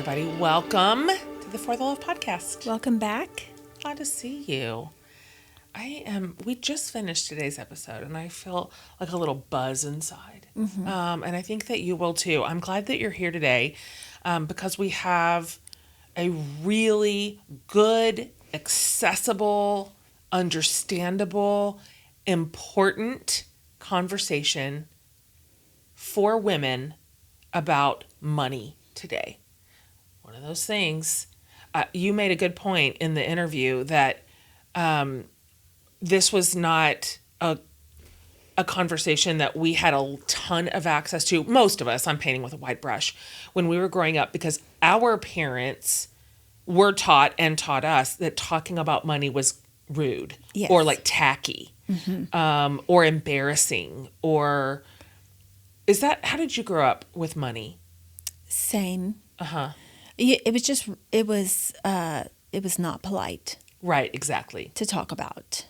everybody. Welcome to the For the Love Podcast. Welcome back. Glad to see you. We just finished today's episode and I feel like a little buzz inside. And I think that you will too. I'm glad that you're here today because we have a really good, accessible, understandable, important conversation for women about money today. One of those things, you made a good point in the interview that this was not a conversation that we had a ton of access to. Most of us, I'm painting with a wide brush, when we were growing up, because our parents were taught and taught us that talking about money was rude. Yes. Or like tacky, or embarrassing, or how did you grow up with money? Same. Uh-huh. It was not polite. Right, exactly. To talk about.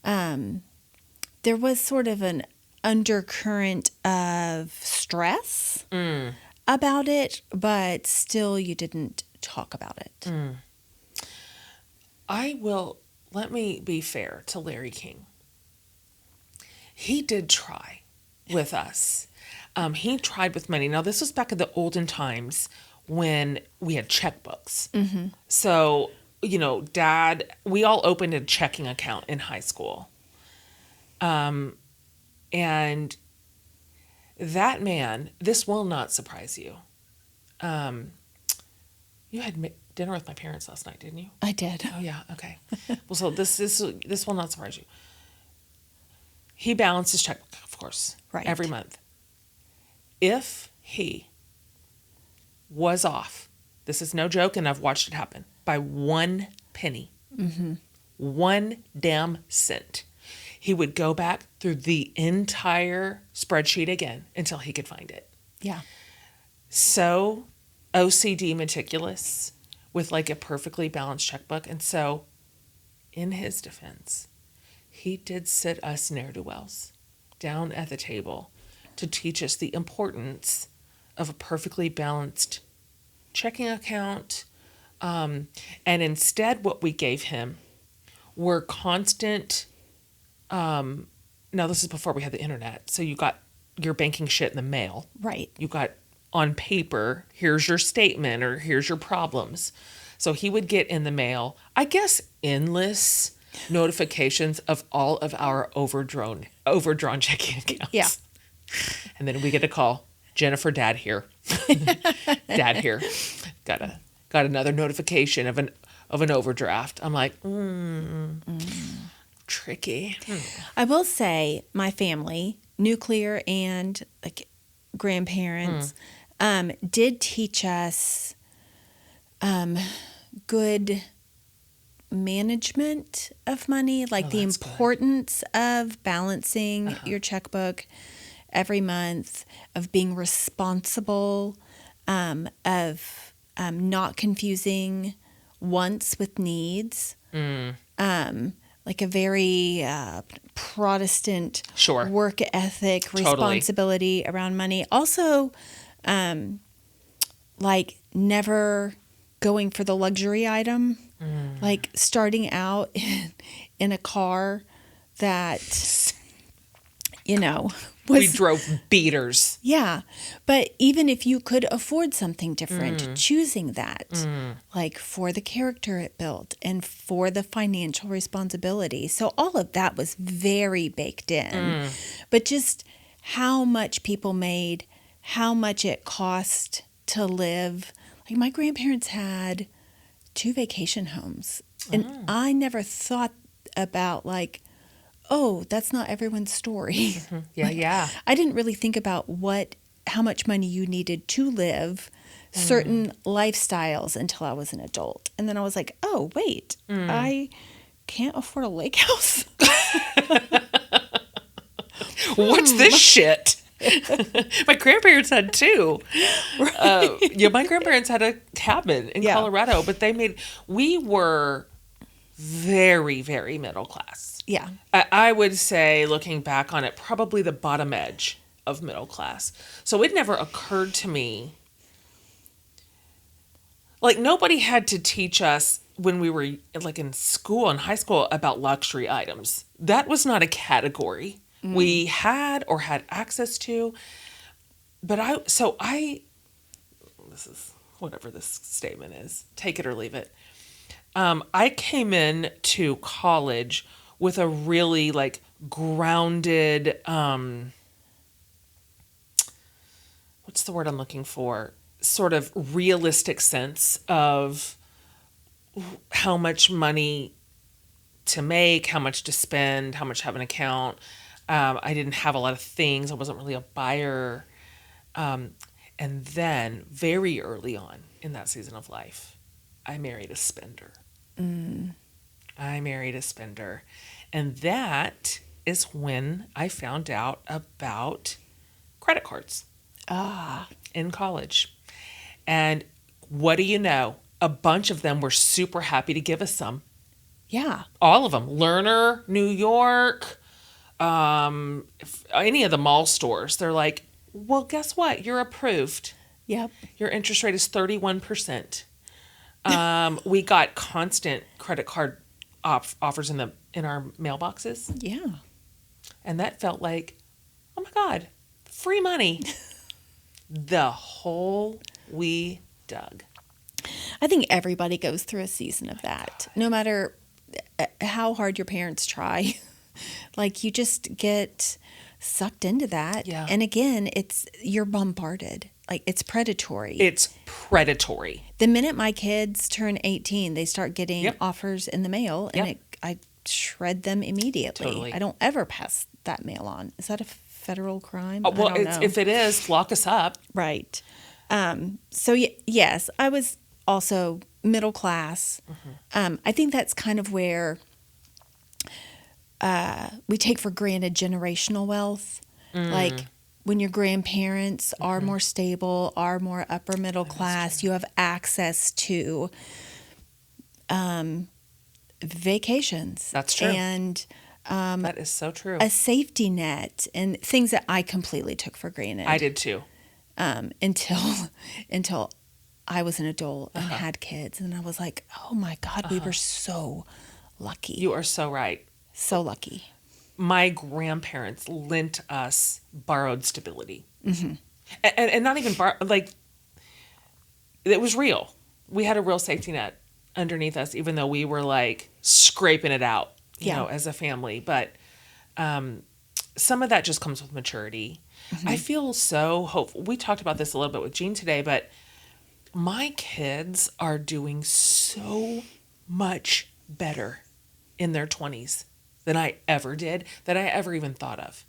There was sort of an undercurrent of stress about it, but still you didn't talk about it. Let me be fair to Larry King. He did try with us. He tried with money. Now, this was back in the olden times when we had checkbooks. So, Dad, we all opened a checking account in high school. And that man, this will not surprise you. You had dinner with my parents last night, didn't you? I did. Oh, yeah. Okay. Well, so this will not surprise you. He balanced his checkbook, of course, right, every month. If he was off, this is no joke, and I've watched it happen, by 1 penny, 1 damn cent, he would go back through the entire spreadsheet again until he could find it. Yeah. So OCD meticulous with like a perfectly balanced checkbook. And so in his defense, he did sit us ne'er-do-wells down at the table to teach us the importance of a perfectly balanced checking account. And instead what we gave him were constant, now this is before we had the internet, so you got your banking shit in the mail. Right. You got on paper, here's your statement or here's your problems. So he would get in the mail, I guess, endless notifications of all of our overdrawn checking accounts. Yeah. And then we get a call, Jennifer, Dad here. Dad here. Got another notification of an overdraft. I'm like, tricky. I will say my family, nuclear and like grandparents, did teach us good management of money, like the importance of balancing your checkbook every month, of being responsible, of not confusing wants with needs. Like a very Protestant work ethic, responsibility around money. Also, like never going for the luxury item, like starting out in a car that, we drove beaters. Yeah. But even if you could afford something different, choosing that, like for the character it built and for the financial responsibility. So all of that was very baked in. But just how much people made, how much it cost to live. Like my grandparents had 2 vacation homes. And I never thought about like, oh, that's not everyone's story. Yeah, yeah. I didn't really think about how much money you needed to live certain lifestyles until I was an adult. And then I was like, oh, wait, I can't afford a lake house. What's this shit? My grandparents had 2. Right. My grandparents had a cabin in Colorado, but we were very, very middle class. Yeah. I would say, looking back on it, probably the bottom edge of middle class. So it never occurred to me like nobody had to teach us when we were like in school, in high school, about luxury items. That was not a category we had or had access to. But this is whatever this statement is, take it or leave it. I came in to college with a really like grounded, what's the word I'm looking for? Sort of realistic sense of how much money to make, how much to spend, how much to have an account. I didn't have a lot of things. I wasn't really a buyer. And then very early on in that season of life, I married a spender. I married a spender. And that is when I found out about credit cards in college. And what do you know? A bunch of them were super happy to give us some. Yeah. All of them. Lerner, New York, any of the mall stores. They're like, well, guess what? You're approved. Yep. Your interest rate is 31%. We got constant credit card offers in our mailboxes. Yeah. And that felt like, oh my God, free money. The hole we dug. I think everybody goes through a season of that. No matter how hard your parents try. Like you just get sucked into that. Yeah. And again, you're bombarded. Like it's predatory. It's predatory. The minute my kids turn 18, they start getting offers in the mail, and I shred them immediately. Totally. I don't ever pass that mail on. Is that a federal crime? Well, I don't know. if it is, lock us up. Right. So yes, I was also middle class. I think that's kind of where we take for granted generational wealth. Like when your grandparents are more stable, are more upper middle class, you have access to vacations. That's true. And that is so true. a safety net and things that I completely took for granted. I did too. Until I was an adult and had kids, and I was like, oh my God, we were so lucky. You are so right. So lucky. My grandparents lent us borrowed stability. And not even like, it was real. We had a real safety net underneath us, even though we were like scraping it out, you know, as a family. But some of that just comes with maturity. I feel so hopeful. We talked about this a little bit with Jean today, but my kids are doing so much better in their 20s than I ever did, that I ever even thought of.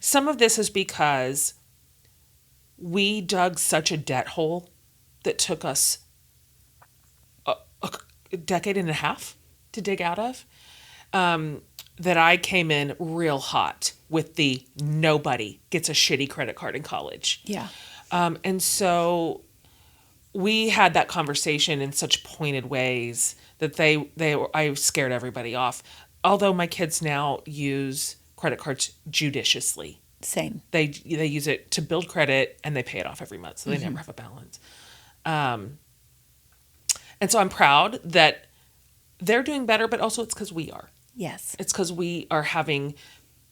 Some of this is because we dug such a debt hole that took us a decade and a half to dig out of, that I came in real hot with the nobody gets a shitty credit card in college. Yeah. And so we had that conversation in such pointed ways that I scared everybody off. Although my kids now use credit cards judiciously. Same. They use it to build credit and they pay it off every month, so they never have a balance. And so I'm proud that they're doing better, but also it's because we are. Yes. It's because we are having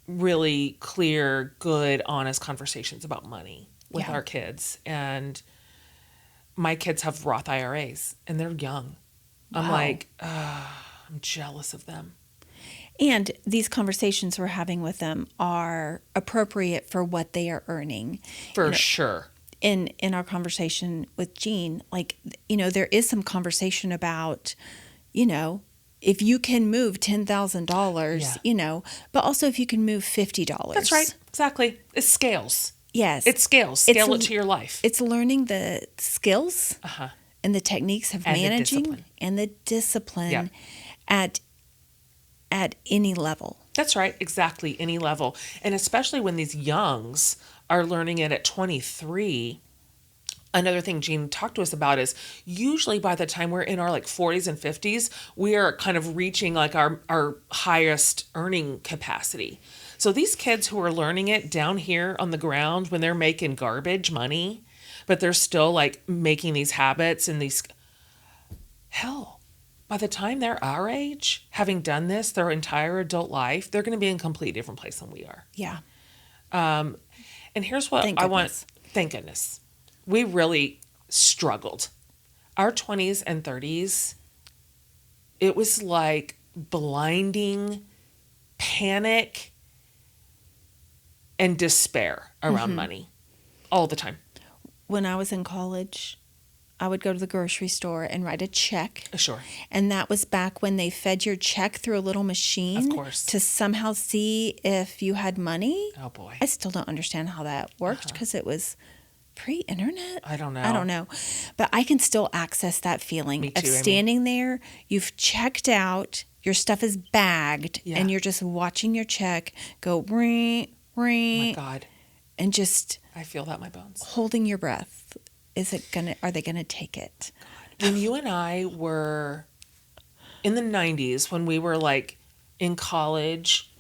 really clear, good, honest conversations about money with our kids. And my kids have Roth IRAs and they're young. Wow. I'm like, I'm jealous of them. And these conversations we're having with them are appropriate for what they are earning. For sure. In our conversation with Jean, like, you know, there is some conversation about, you know, if you can move $10,000, you know, but also if you can move $50. That's right. Exactly. It scales. Yes. It scales. Scale it to your life. It's learning the skills and the techniques of managing and the discipline at any level. That's right. Exactly. Any level. And especially when these youngs are learning it at 23. Another thing Jean talked to us about is usually by the time we're in our like 40s and 50s, we are kind of reaching like our highest earning capacity. So these kids who are learning it down here on the ground when they're making garbage money, but they're still like making these habits and these, hell, by the time they're our age, having done this their entire adult life, they're going to be in a completely different place than we are. Yeah. And here's what I want. Thank goodness. We really struggled. Our 20s and 30s, it was like blinding panic and despair around money all the time. When I was in college, I would go to the grocery store and write a check. Sure. And that was back when they fed your check through a little machine. Of course. To somehow see if you had money. Oh, boy. I still don't understand how that worked because it was pre-internet. I don't know. But I can still access that feeling Me too, of standing there. You've checked out. Your stuff is bagged. Yeah. And you're just watching your check go ring, ring. Oh, my God. And just I feel that in my bones. holding your breath. Are they going to take it? When you and I were in the 90s, when we were like in college,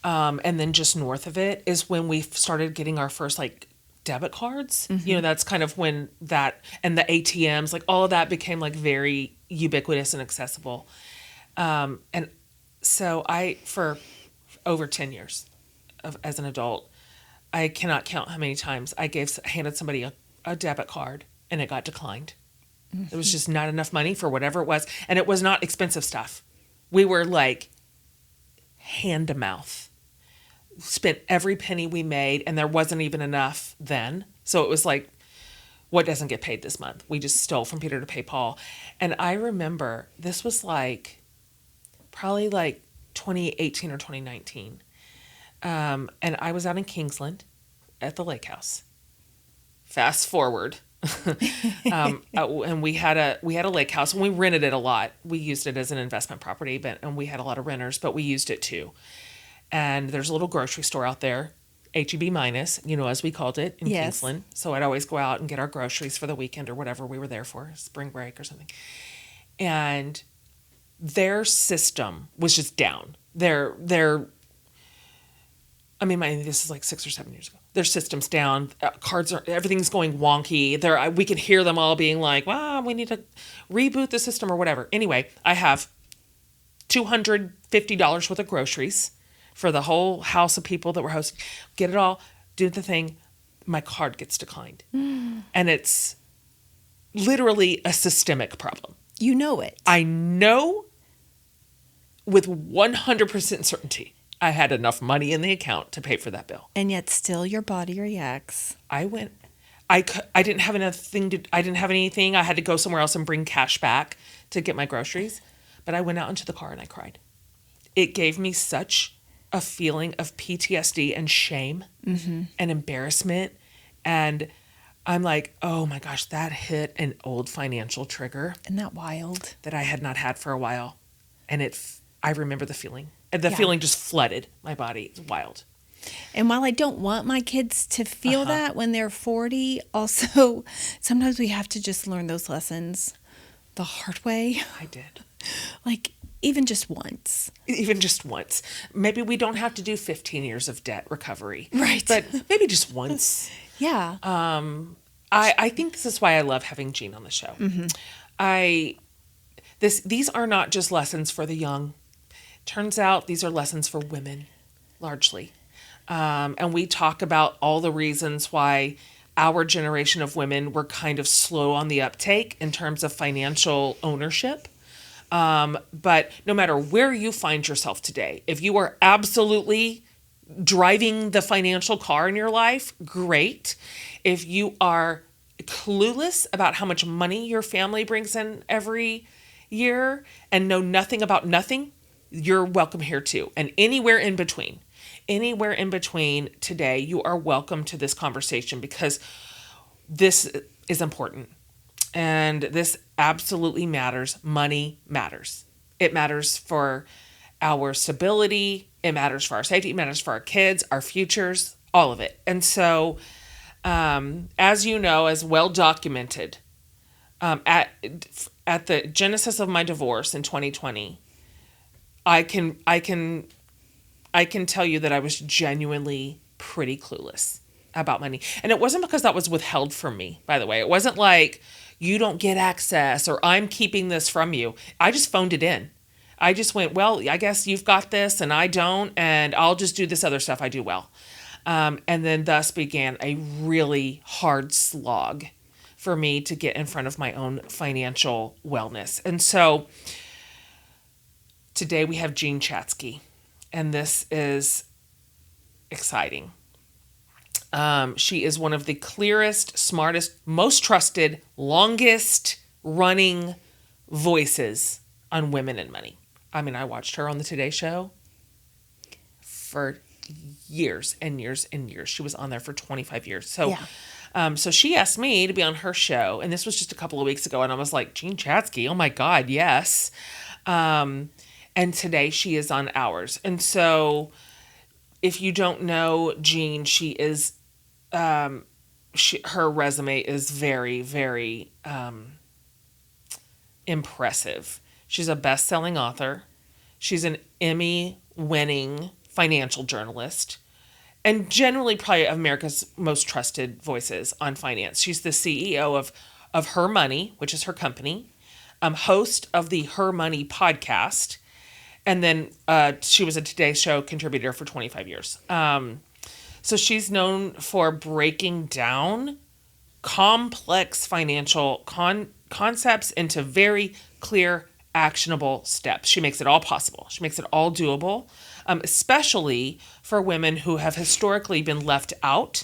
and then just north of it is when we started getting our first like debit cards. You know, that's kind of when that, and the ATMs, like all of that became like very ubiquitous and accessible. And so for over 10 years as an adult, I cannot count how many times I handed somebody a debit card and it got declined. It was just not enough money for whatever it was. And it was not expensive stuff. We were like hand to mouth. Spent every penny we made and there wasn't even enough then. So it was like, what doesn't get paid this month? We just stole from Peter to pay Paul. And I remember this was like probably like 2018 or 2019. And I was out in Kingsland at the lake house. Fast forward. And we had a lake house and we rented it a lot. We used it as an investment property, and we had a lot of renters, but we used it too. And there's a little grocery store out there, HEB minus, as we called it in Kingsland. So I'd always go out and get our groceries for the weekend or whatever we were there for, spring break or something. And their system was just down. This is like 6 or 7 years ago. Their system's down. Everything's going wonky. We could hear them all being like, "Wow, we need to reboot the system or whatever." Anyway, I have $250 worth of groceries for the whole house of people that were hosting. Get it all, do the thing. My card gets declined, and it's literally a systemic problem. You know it. I know with 100% certainty. I had enough money in the account to pay for that bill. And yet still your body reacts. I didn't have anything. I had to go somewhere else and bring cash back to get my groceries. But I went out into the car and I cried. It gave me such a feeling of PTSD and shame and embarrassment. And I'm like, oh my gosh, that hit an old financial trigger. Isn't that wild? That I had not had for a while. And I remember the feeling. And the feeling just flooded my body. It's wild. And while I don't want my kids to feel that when they're 40, also, sometimes we have to just learn those lessons the hard way. I did. Like, even just once. Even just once. Maybe we don't have to do 15 years of debt recovery. Right. But maybe just once. Yeah. I think this is why I love having Jean on the show. These are not just lessons for the young. Turns out these are lessons for women, largely. And we talk about all the reasons why our generation of women were kind of slow on the uptake in terms of financial ownership. But no matter where you find yourself today, if you are absolutely driving the financial car in your life, great. If you are clueless about how much money your family brings in every year and know nothing about nothing, you're welcome here too. And anywhere in between today, you are welcome to this conversation because this is important. And this absolutely matters. Money matters. It matters for our stability. It matters for our safety. It matters for our kids, our futures, all of it. And so, as you know, as well documented, at the genesis of my divorce in 2020, I can tell you that I was genuinely pretty clueless about money. And it wasn't because that was withheld from me, by the way. It wasn't like you don't get access or I'm keeping this from you. I just phoned it in. I just went, well, I guess you've got this and I don't, and I'll just do this other stuff I do well. And then thus began a really hard slog for me to get in front of my own financial wellness. And so today we have Jen Chatzky, and this is exciting. She is one of the clearest, smartest, most trusted, longest running voices on women and money. I mean, I watched her on the Today Show for years and years and years. She was on there for 25 years. So, so she asked me to be on her show, and this was just a couple of weeks ago, and I was like, Jen Chatzky, oh my God, yes. And today she is on ours. And so if you don't know Jen, she is, her resume is very, very impressive. She's a best-selling author. She's an Emmy-winning financial journalist, and generally probably America's most trusted voices on finance. She's the CEO of HerMoney, which is her company, host of the HerMoney Podcast, and then she was a Today Show contributor for 25 years. So she's known for breaking down complex financial concepts into very clear, actionable steps. She makes it all possible. She makes it all doable, especially for women who have historically been left out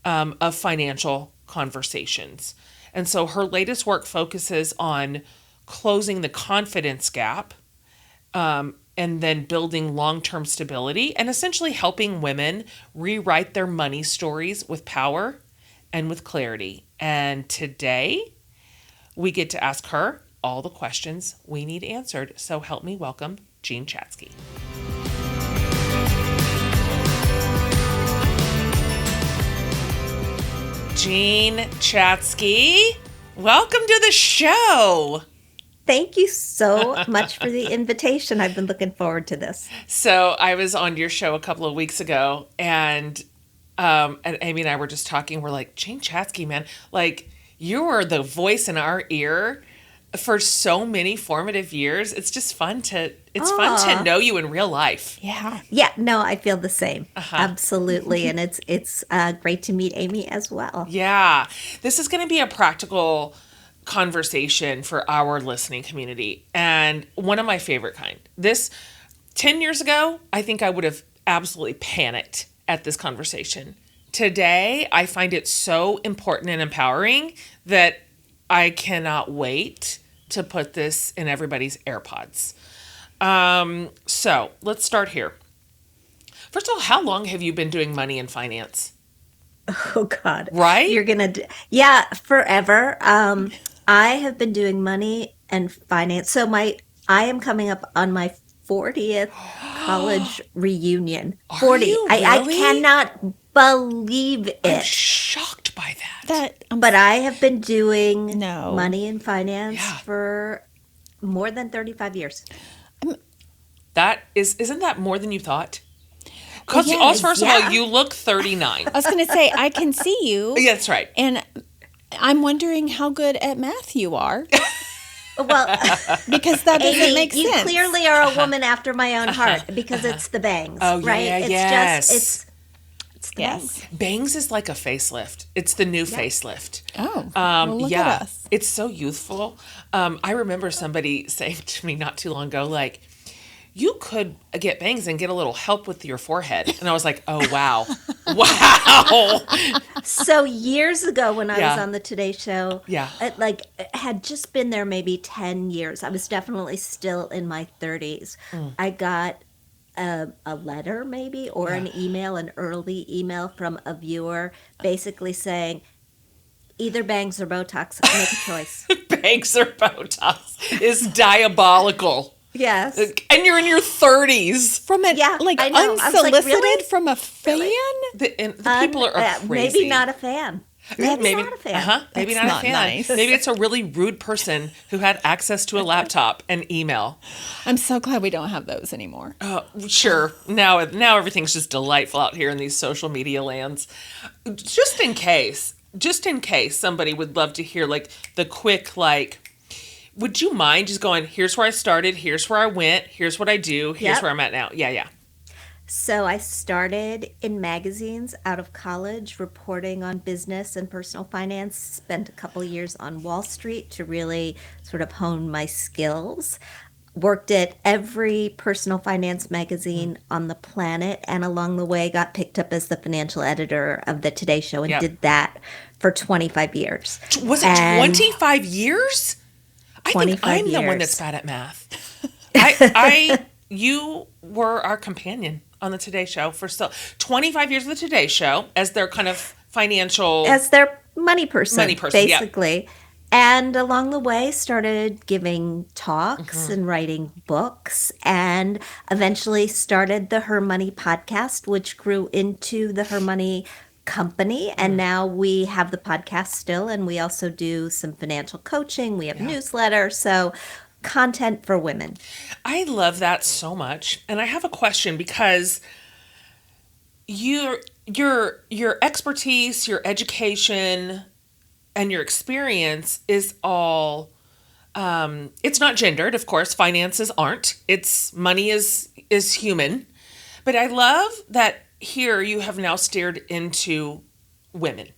of financial conversations. And so her latest work focuses on closing the confidence gap and then building long-term stability and essentially helping women rewrite their money stories with power and with clarity. And today we get to ask her all the questions we need answered. So help me welcome Jen Chatzky. Jen Chatzky, welcome to the show. Thank you so much for the invitation. I've been looking forward to this. So I was on your show a couple of weeks ago, and Amy and I were just talking. We're like, Jen Chatzky, man, like you were the voice in our ear for so many formative years. It's just fun to know you in real life. Yeah. Yeah, no, I feel the same. Absolutely. And it's great to meet Amy as well. Yeah. This is going to be a practical conversation for our listening community, and one of my favorite kind. 10 years ago, I think I would have absolutely panicked at this conversation. Today, I find it so important and empowering that I cannot wait to put this in everybody's AirPods. So let's start here. First of all, how long have you been doing money and finance? Oh God. Right? You're going to, forever. I have been doing money and finance. So I am coming up on my 40th college reunion. 40. You I really? cannot believe it. I'm shocked by that. But I have been doing No. money and finance for more than 35 years. Isn't that more than you thought? Because Yes, first of all, you look 39. I was going to say, I can see you. Yeah, that's right. And I'm wondering how good at math you are. Well, Because that doesn't Amy, make you sense. clearly are a woman after my own heart because it's the bangs, Oh, right? yeah, It's yes. just it's the Yes. bangs. Bangs is like a facelift. It's the new facelift. Oh, well, look at us. It's so youthful. I remember somebody saying to me not too long ago, like, you could get bangs and get a little help with your forehead. And I was like, oh, wow. Wow. So years ago when I was Yeah. on the Today Show, Yeah. it had just been there maybe 10 years. I was definitely still in my 30s. I got a letter maybe or an email, an early email from a viewer basically saying, either bangs or Botox, make a choice. Bangs or Botox is diabolical. Yes. And you're in your 30s. From a, Yeah, like, I know. I was like, unsolicited really? from a fan? The people are crazy. Maybe not a fan. Maybe not a fan. Maybe That's not a not fan. nice. Maybe it's a really rude person who had access to a laptop and email. I'm so glad we don't have those anymore. Sure. Now everything's just delightful out here in these social media lands. Just in case somebody would love to hear like the quick, like, would you mind just going, here's where I started, here's where I went, here's what I do, here's where I'm at now. Yeah. So I started in magazines out of college, reporting on business and personal finance. Spent a couple of years on Wall Street to really sort of hone my skills. Worked at every personal finance magazine on the planet, and along the way got picked up as the financial editor of the Today Show and did that for 25 years. Was it 25 years? I think I'm the one that's bad at math. You were our companion on the Today Show for 25 years of the Today Show as their kind of financial... As their money person, basically. Yeah. And along the way, started giving talks and writing books, and eventually started the HerMoney Podcast, which grew into the HerMoney Company. And now we have the podcast still, and we also do some financial coaching. We have newsletter, so content for women. I love that so much. And I have a question, because your expertise, your education, and your experience is all, it's not gendered, of course. Finances aren't. Money is human. But I love that here you have now steered into women.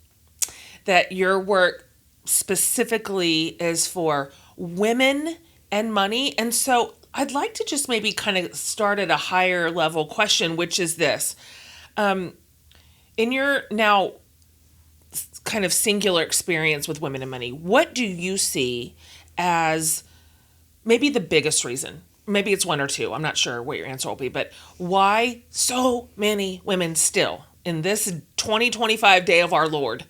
That your work specifically is for women and money. And so I'd like to just maybe kind of start at a higher level question, which is this. In your now kind of singular experience with women and money, what do you see as maybe the biggest reason? Maybe it's one or two. I'm not sure what your answer will be, but why so many women still in this 2025 day of our Lord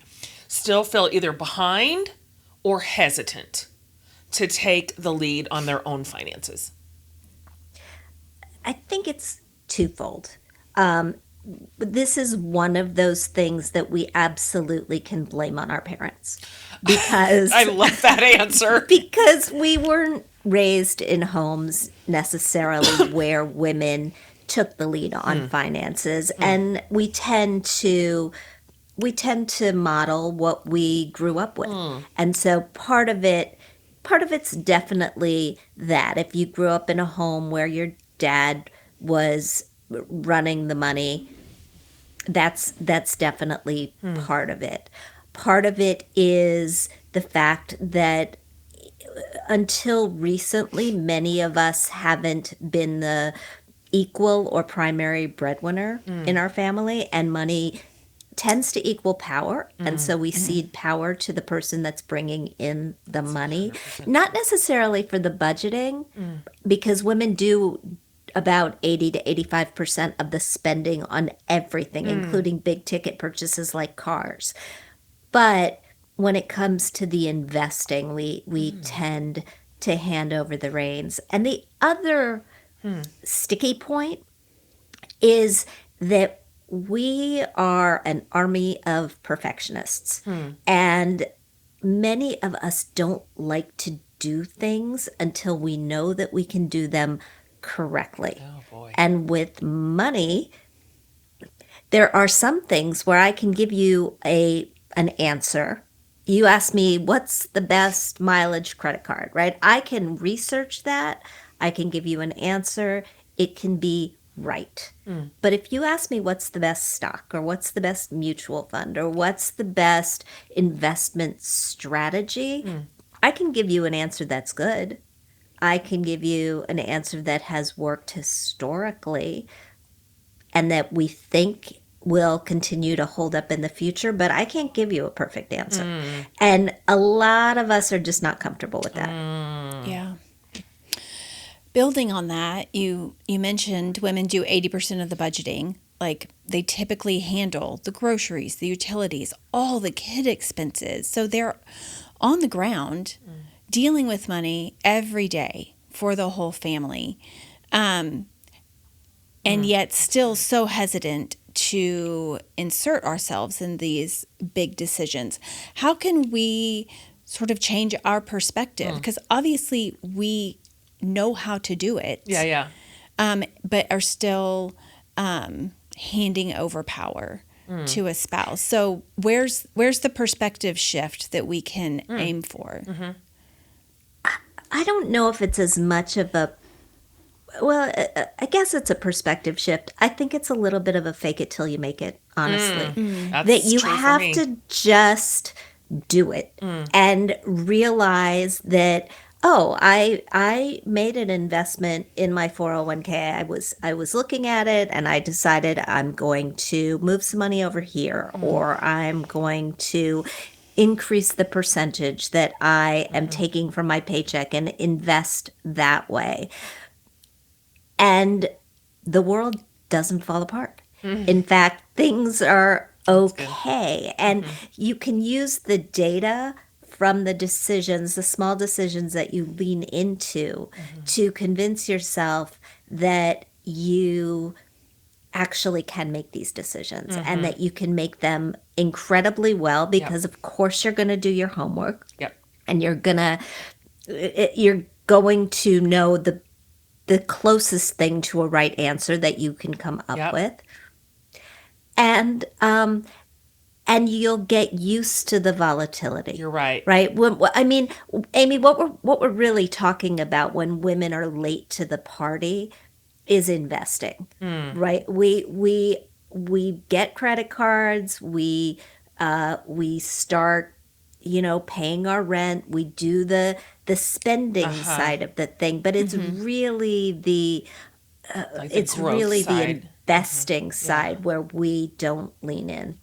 still feel either behind or hesitant to take the lead on their own finances? I think it's twofold. This is one of those things that we absolutely can blame on our parents, because I love that answer. Because we weren't raised in homes necessarily where women took the lead on finances, and we tend to model what we grew up with. And so part of it's definitely that. If you grew up in a home where your dad was running the money, that's definitely part of it. Part of it is the fact that until recently, many of us haven't been the equal or primary breadwinner in our family, and money tends to equal power. And so we cede power to the person that's bringing in the money, 100%. Not necessarily for the budgeting, because women do about 80 to 85% of the spending on everything, including big ticket purchases like cars. But when it comes to the investing, we tend to hand over the reins. And the other sticky point is that we are an army of perfectionists. And many of us don't like to do things until we know that we can do them correctly. Oh, boy. And with money, there are some things where I can give you an answer. You ask me, what's the best mileage credit card, right? I can research that. I can give you an answer. It can be right. But if you ask me what's the best stock, or what's the best mutual fund, or what's the best investment strategy, I can give you an answer that's good. I can give you an answer that has worked historically and that we think will continue to hold up in the future, but I can't give you a perfect answer. And a lot of us are just not comfortable with that. Yeah. Building on that, you mentioned women do 80% of the budgeting. Like, they typically handle the groceries, the utilities, all the kid expenses. So they're on the ground dealing with money every day for the whole family. And yet still so hesitant to insert ourselves in these big decisions, how can we sort of change our perspective? Because obviously we know how to do it. Yeah. But are still handing over power to a spouse. So where's the perspective shift that we can aim for? I don't know if it's as much of a, well, I guess it's a perspective shift. I think it's a little bit of a fake it till you make it, honestly. That's That you true for have me. to just do it and realize that, oh, I made an investment in my 401k. I was looking at it and I decided I'm going to move some money over here, or I'm going to increase the percentage that I am taking from my paycheck and invest that way. And the world doesn't fall apart. In fact, things are okay. And you can use the data from the decisions, the small decisions that you lean into, to convince yourself that you actually can make these decisions and that you can make them incredibly well, because of course you're going to do your homework. Yep. And you're going to know the closest thing to a right answer that you can come up with. And you'll get used to the volatility. You're right. Right? I mean, Amy, what we're really talking about when women are late to the party is investing. Right? We get credit cards, we start, paying our rent, we do the spending side of the thing, but it's really the growth side. Investing side where we don't lean in.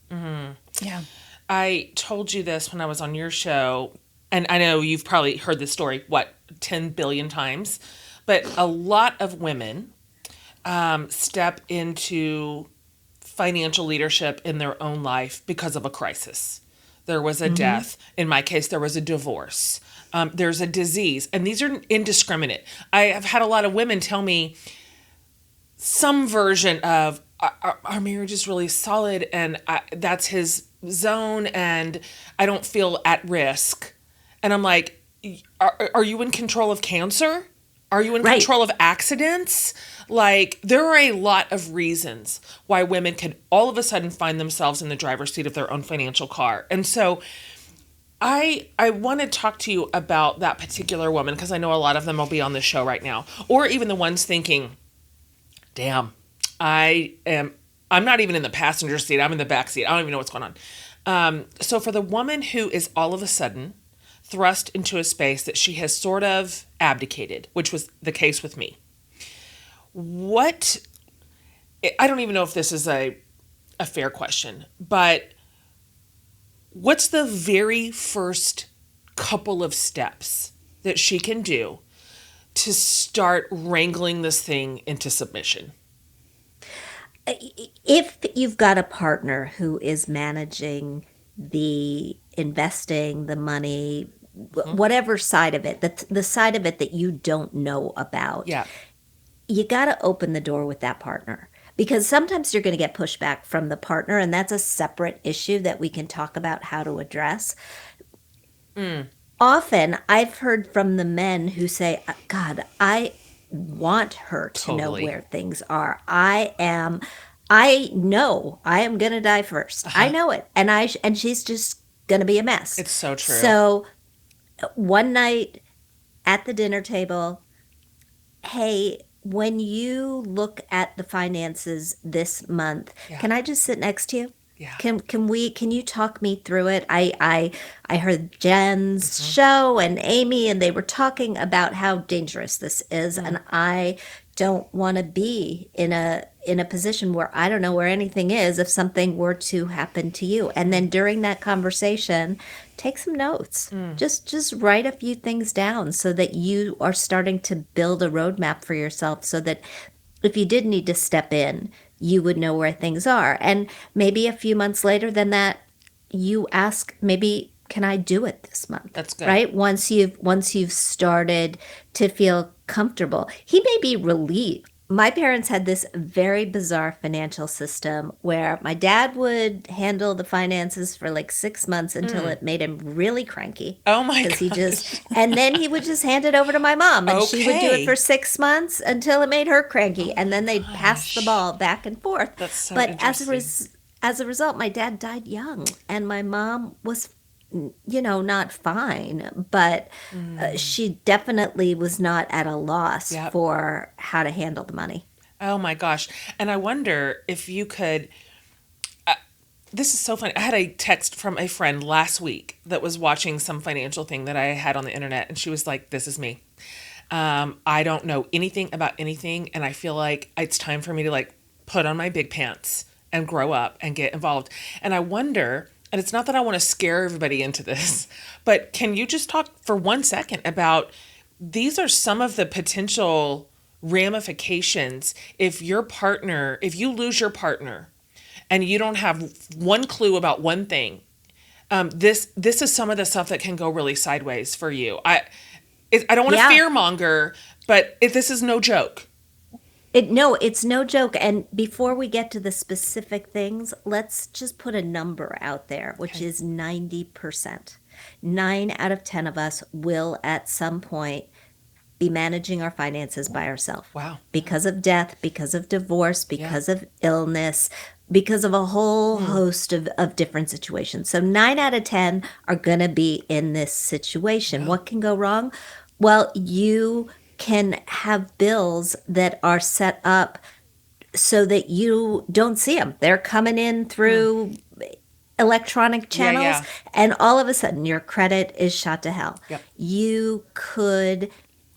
Yeah. I told you this when I was on your show, and I know you've probably heard this story, 10 billion times, but a lot of women step into financial leadership in their own life because of a crisis. There was a death. In my case, there was a divorce. There's a disease. And these are indiscriminate. I have had a lot of women tell me some version of, our marriage is really solid and that's his zone and I don't feel at risk. And I'm like, are you in control of cancer? Are you in control of accidents? Like, there are a lot of reasons why women can all of a sudden find themselves in the driver's seat of their own financial car. And so I want to talk to you about that particular woman, because I know a lot of them will be on the show right now, or even the ones thinking, damn, I'm not even in the passenger seat. I'm in the back seat. I don't even know what's going on. So for the woman who is all of a sudden thrust into a space that she has sort of abdicated, which was the case with me, I don't even know if this is a fair question, but what's the very first couple of steps that she can do to start wrangling this thing into submission? If you've got a partner who is managing the investing, the money, whatever side of it, the side of it that you don't know about, you got to open the door with that partner. Because sometimes you're going to get pushback from the partner, and that's a separate issue that we can talk about how to address. Often, I've heard from the men who say, God, I want her to know where things are. I know I am going to die first. I know it. And she's just going to be a mess. It's so true. So one night at the dinner table, hey, when you look at the finances this month, can I just sit next to you? Yeah. Can you talk me through it? I heard Jen's show and Amy, and they were talking about how dangerous this is, and I don't want to be in a position where I don't know where anything is if something were to happen to you. And then during that conversation, take some notes. Just write a few things down so that you are starting to build a roadmap for yourself, so that if you did need to step in, you would know where things are. And maybe a few months later than that, you ask, maybe, can I do it this month? That's good. Right? Once you've started to feel comfortable. He may be relieved my parents had this very bizarre financial system where my dad would handle the finances for like 6 months until it made him really cranky. Oh my Because he gosh. just, and then he would just hand it over to my mom, and she would do it Okay. for 6 months until it made her cranky, and then they'd pass the gosh. ball back and forth. That's so But interesting. as a result, my dad died young, and my mom was, you know, not fine, but she definitely was not at a loss Yep. for how to handle the money. Oh my gosh. And I wonder if you could. This is so funny. I had a text from a friend last week that was watching some financial thing that I had on the internet, and she was like, "This is me. I don't know anything about anything, and I feel like it's time for me to like put on my big pants and grow up and get involved." And I wonder, and it's not that I want to scare everybody into this, but can you just talk for 1 second about these are some of the potential ramifications if you lose your partner and you don't have one clue about one thing. This is some of the stuff that can go really sideways for you. I don't want to Yeah. fearmonger, but this is no joke. No, it's no joke. And before we get to the specific things, let's just put a number out there, which is 90%. 9 out of 10 of us will at some point be managing our finances by ourselves. Wow. Because of death, because of divorce, because of illness, because of a whole host of different situations. So 9 out of 10 are going to be in this situation. What can go wrong? Well, you can have bills that are set up so that you don't see them. They're coming in through electronic channels, yeah. and all of a sudden your credit is shot to hell. Yep. You could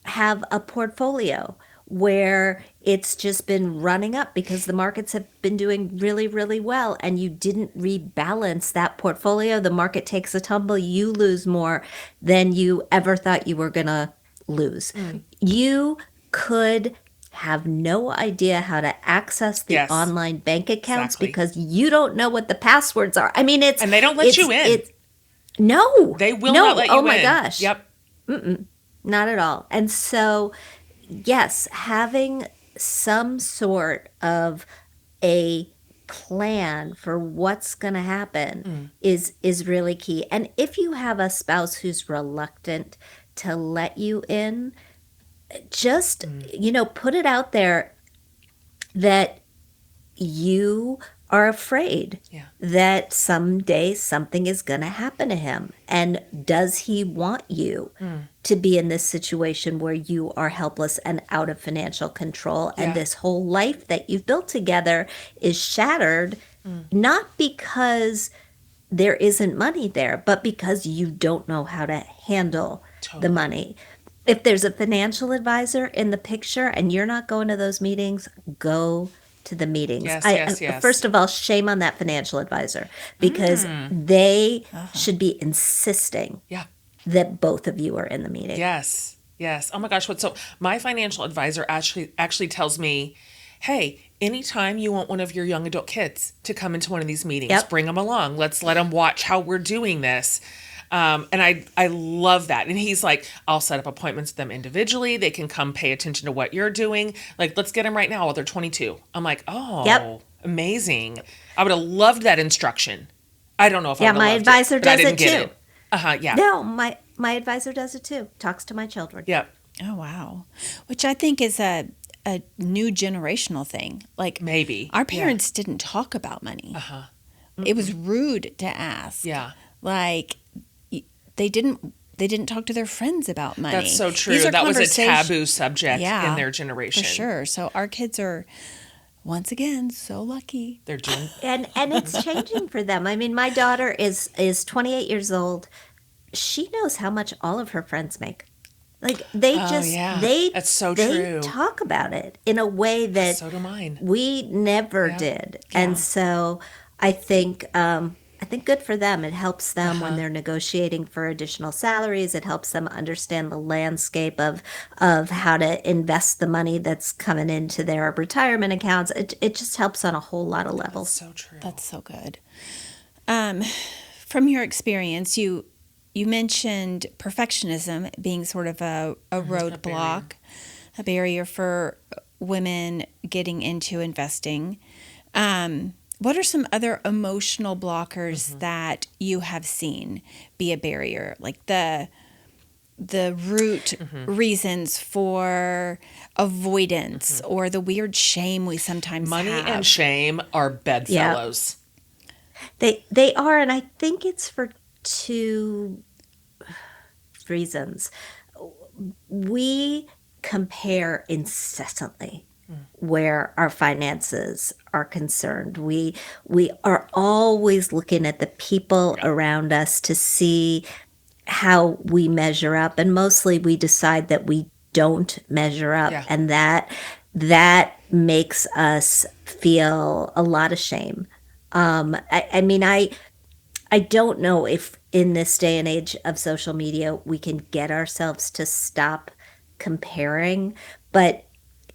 have a portfolio where it's just been running up because the markets have been doing really, really well, and you didn't rebalance that portfolio. The market takes a tumble, you lose more than you ever thought you were going to lose. You could have no idea how to access the Yes. online bank accounts Exactly. because you don't know what the passwords are. I mean, it's And they don't let you in. No, They will no. not let you in. Oh my gosh. Yep. Not at all. And so, yes, having some sort of a plan for what's going to happen is really key. And if you have a spouse who's reluctant to let you in, just put it out there that you are afraid that someday something is going to happen to him. And does he want you to be in this situation where you are helpless and out of financial control, and this whole life that you've built together is shattered, not because there isn't money there, but because you don't know how to handle the money. If there's a financial advisor in the picture and you're not going to those meetings, go to the meetings. Yes. First of all, shame on that financial advisor, because they should be insisting that both of you are in the meeting. Yes. Oh my gosh. So my financial advisor actually tells me, hey, anytime you want one of your young adult kids to come into one of these meetings, bring them along. Let's let them watch how we're doing this. And I love that. And he's like, I'll set up appointments with them individually. They can come pay attention to what you're doing. Like, let's get them right now while they're 22. I'm like, oh, amazing. I would have loved that instruction. I don't know if I would have my loved advisor it, but I does didn't it get too. Yeah. No, my advisor does it too. Talks to my children. Yep. Oh, wow. Which I think is a new generational thing. Like, Maybe. our parents didn't talk about money. It was rude to ask. Yeah. Like, they didn't talk to their friends about money. That's so true. These are That was a conversations- taboo subject Yeah, in their generation. For sure. So our kids are, once again, so lucky. They're doing. And it's changing for them. I mean, my daughter is 28 years old. She knows how much all of her friends make. Like, they That's so true. talk about it in a way that So do mine. we never did. And so I think good for them. It helps them when they're negotiating for additional salaries. It helps them understand the landscape of how to invest the money that's coming into their retirement accounts. It just helps on a whole lot of levels. So true. That's so good. From your experience, you mentioned perfectionism being sort of a roadblock. a barrier for women getting into investing. What are some other emotional blockers that you have seen be a barrier? Like the root reasons for avoidance or the weird shame we sometimes Money have. and shame are bedfellows. They are, and I think it's for two reasons. We compare incessantly where our finances are concerned. We are always looking at the people around us to see how we measure up, and mostly we decide that we don't measure up, and that makes us feel a lot of shame. I mean, I don't know if in this day and age of social media we can get ourselves to stop comparing, but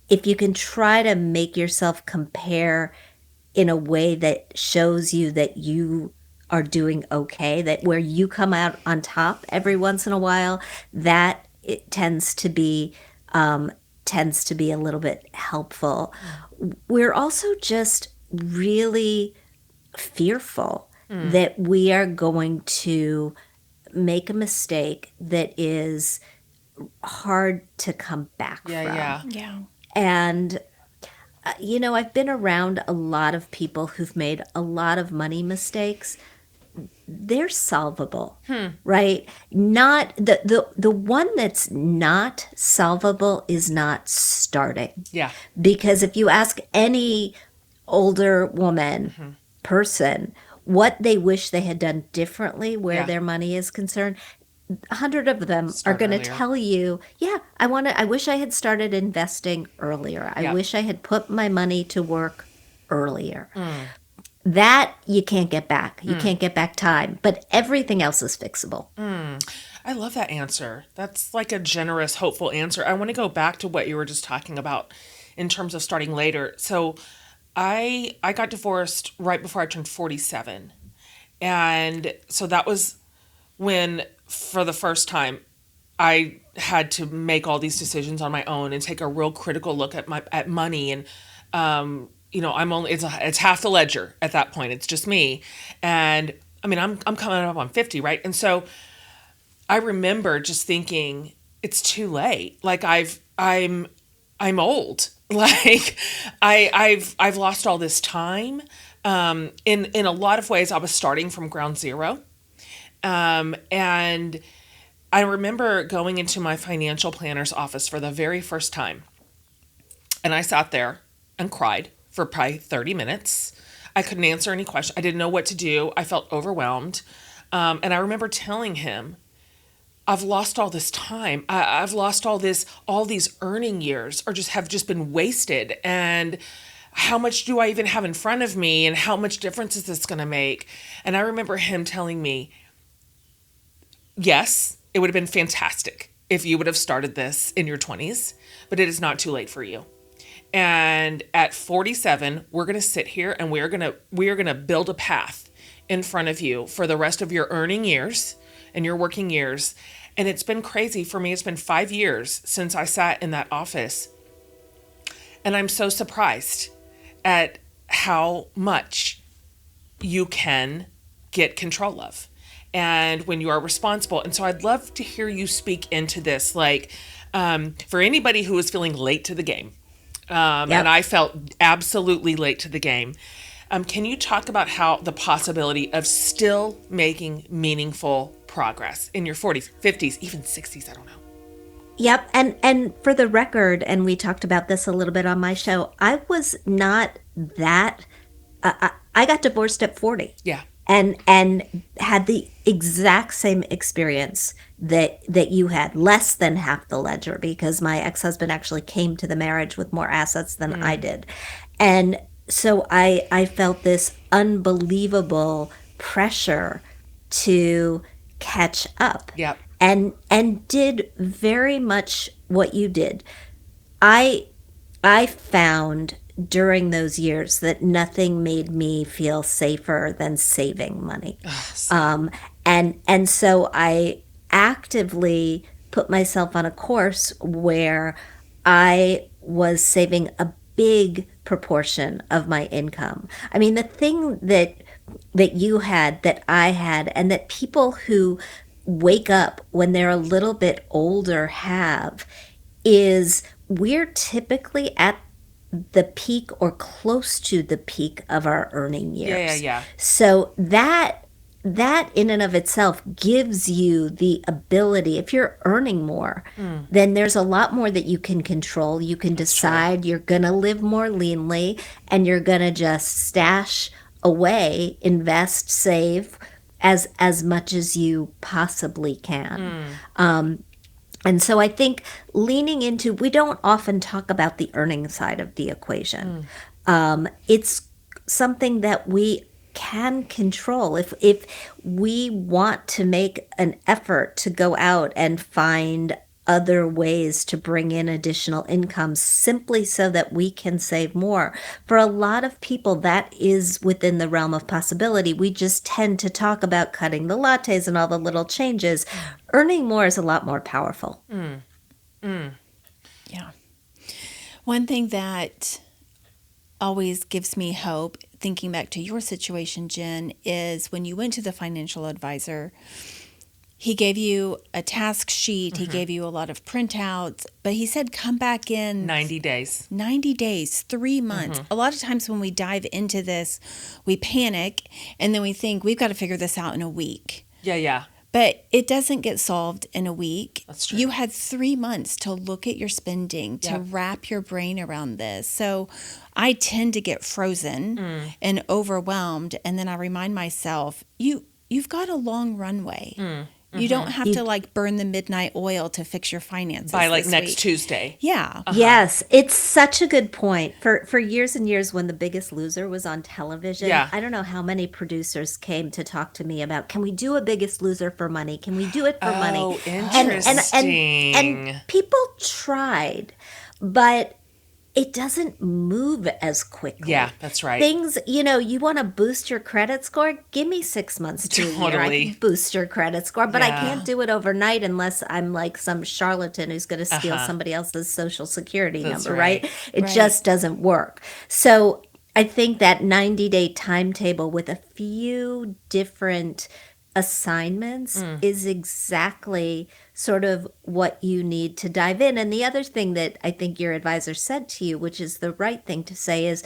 if you can try to make yourself compare in a way that shows you that you are doing okay, that where you come out on top every once in a while, that it tends to be a little bit helpful. We're also just really fearful that we are going to make a mistake that is hard to come back from. Yeah. And, I've been around a lot of people who've made a lot of money mistakes. They're solvable, right? Not the one that's not solvable is not starting. Yeah. Because if you ask any older woman, person, what they wish they had done differently where their money is concerned, 100 of them are going to tell you, I wish I had started investing earlier. I wish I had put my money to work earlier. That you can't get back. You can't get back time, but everything else is fixable. I love that answer. That's like a generous, hopeful answer. I want to go back to what you were just talking about in terms of starting later. So I got divorced right before I turned 47. And so that was when, for the first time, I had to make all these decisions on my own and take a real critical look at money. And, it's half the ledger at that point. It's just me. And I mean, I'm coming up on 50, right? And so I remember just thinking, it's too late. Like I'm old. Like I've lost all this time. In a lot of ways, I was starting from ground zero. And I remember going into my financial planner's office for the very first time. And I sat there and cried for probably 30 minutes. I couldn't answer any questions. I didn't know what to do. I felt overwhelmed. And I remember telling him, I've lost all this time. I've lost all these earning years have just been wasted. And how much do I even have in front of me? And how much difference is this going to make? And I remember him telling me, yes, it would have been fantastic if you would have started this in your 20s, but it is not too late for you. And at 47, we're going to sit here and we are going to build a path in front of you for the rest of your earning years and your working years. And it's been crazy for me. It's been 5 years since I sat in that office. And I'm so surprised at how much you can get control of. And when you are responsible. And so I'd love to hear you speak into this, like for anybody who is feeling late to the game. And I felt absolutely late to the game. Can you talk about how the possibility of still making meaningful progress in your 40s, 50s, even 60s, I don't know. Yep. And for the record, and we talked about this a little bit on my show, I was not that, I got divorced at 40. Yeah. And had the exact same experience that you had, less than half the ledger, because my ex-husband actually came to the marriage with more assets than I did. And so I felt this unbelievable pressure to catch up. Yep. And did very much what you did. I found during those years that nothing made me feel safer than saving money. And so I actively put myself on a course where I was saving a big proportion of my income. I mean, the thing that you had, that I had, and that people who wake up when they're a little bit older have, is we're typically at the peak or close to the peak of our earning years. Yeah. So that in and of itself gives you the ability, if you're earning more, then there's a lot more that you can control. You can decide you're going to live more leanly, and you're going to just stash away, invest, save as much as you possibly can. And so I think leaning into, we don't often talk about the earning side of the equation. It's something that we can control. If we want to make an effort to go out and find other ways to bring in additional income simply so that we can save more. For a lot of people, that is within the realm of possibility. We just tend to talk about cutting the lattes and all the little changes. Earning more is a lot more powerful. Yeah. One thing that always gives me hope, thinking back to your situation, Jen, is when you went to the financial advisor, he gave you a task sheet. He gave you a lot of printouts, but he said, come back in 90 days. 90 days, 3 months. A lot of times when we dive into this, we panic and then we think we've got to figure this out in a week. Yeah. But it doesn't get solved in a week. That's true. You had 3 months to look at your spending, to wrap your brain around this. So I tend to get frozen and overwhelmed. And then I remind myself, you've got a long runway. You don't have to like burn the midnight oil to fix your finances by like next week. Tuesday. Yeah. Yes, it's such a good point. For years and years, when The Biggest Loser was on television, I don't know how many producers came to talk to me about, can we do a Biggest Loser for money? Can we do it for money? Oh, interesting. And people tried, but it doesn't move as quickly. Yeah, that's right. Things, you want to boost your credit score? Give me 6 months to a year. I can boost your credit score, but I can't do it overnight unless I'm like some charlatan who's going to steal somebody else's social security number, right? It just doesn't work. So I think that 90-day timetable with a few different assignments is exactly sort of what you need to dive in. And the other thing that I think your advisor said to you, which is the right thing to say, is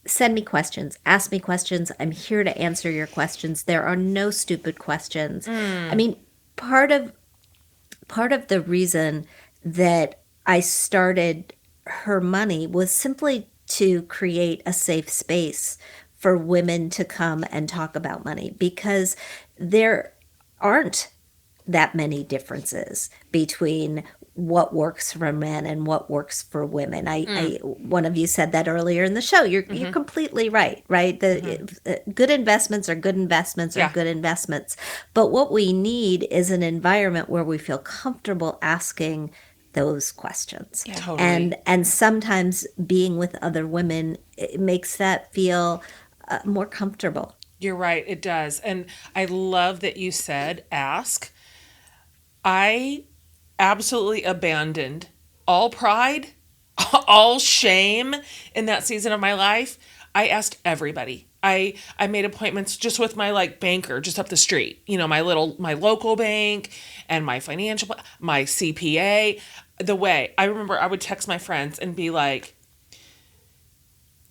send me questions, ask me questions. I'm here to answer your questions. There are no stupid questions. I mean, part of the reason that I started HerMoney was simply to create a safe space for women to come and talk about money, because there aren't that many differences between what works for men and what works for women. One of you said that earlier in the show. You're completely right? The good investments are good investments are good investments. But what we need is an environment where we feel comfortable asking those questions. Yeah. Totally. And sometimes being with other women, it makes that feel more comfortable. You're right. It does. And I love that you said ask. I absolutely abandoned all pride, all shame in that season of my life. I asked everybody. I made appointments just with my banker just up the street, my local bank and my my CPA. I remember I would text my friends and be like,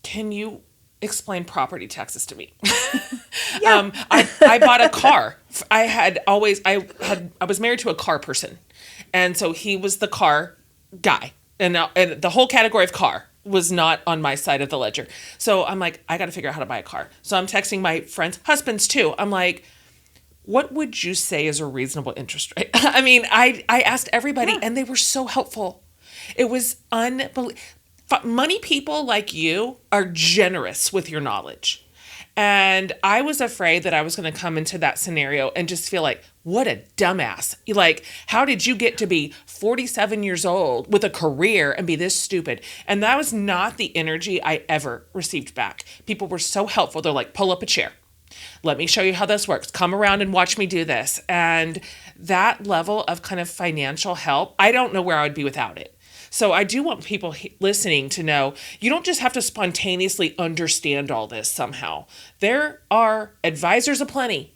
can you explain property taxes to me? I bought a car. I was married to a car person. And so he was the car guy. And the whole category of car was not on my side of the ledger. So I'm like, I got to figure out how to buy a car. So I'm texting my friends, husbands too. I'm like, what would you say is a reasonable interest rate? I mean, I asked everybody and they were so helpful. It was unbelievable. Money people like you are generous with your knowledge. And I was afraid that I was going to come into that scenario and just feel like, what a dumbass. How did you get to be 47 years old with a career and be this stupid? And that was not the energy I ever received back. People were so helpful. They're like, pull up a chair. Let me show you how this works. Come around and watch me do this. And that level of kind of financial help, I don't know where I would be without it. So I do want people listening to know you don't just have to spontaneously understand all this somehow. There are advisors aplenty